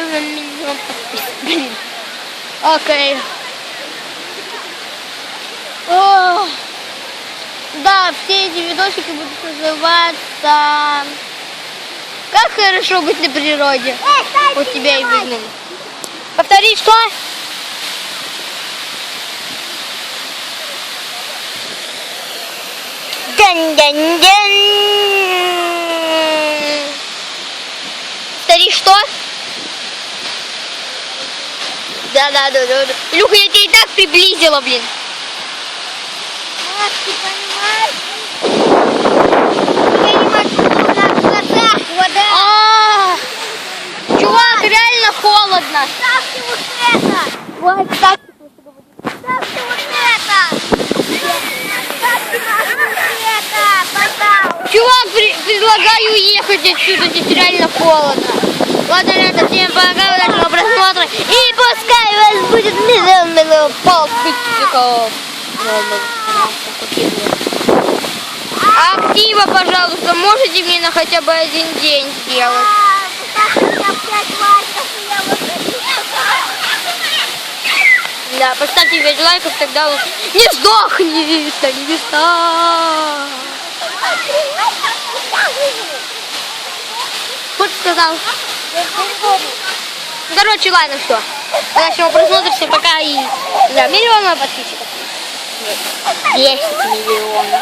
Миллион подписчиков. Блин. Окей. О, да, все эти видосики будут называться «Как хорошо быть на природе». Вот тебя и выгнали. Повтори, что? Дэн-дэн-дэн. Повтори, что? Да. Илюха, я тебя и так приблизила, блин. Маш, ты понимаешь? Я не могу, у нас в глазах вода. Чувак, реально холодно. Ставьте вот это. Вот так. Ставьте вот это. Ставьте вот это, пожалуйста. Чувак, предлагаю уехать отсюда, здесь реально холодно. Ладно, ребята, всем пока, удачного просмотра. И пускай у вас будет миллион подписчиков. Актива, пожалуйста, можете мне на хотя бы один день сделать? Да, поставьте 5 лайков, тогда он не сдохнет, Альвиса. Что ты сказал? Короче, ладно, все. Удачного просмотра, всем пока и... Да, миллион подписчиков. 10 миллионов.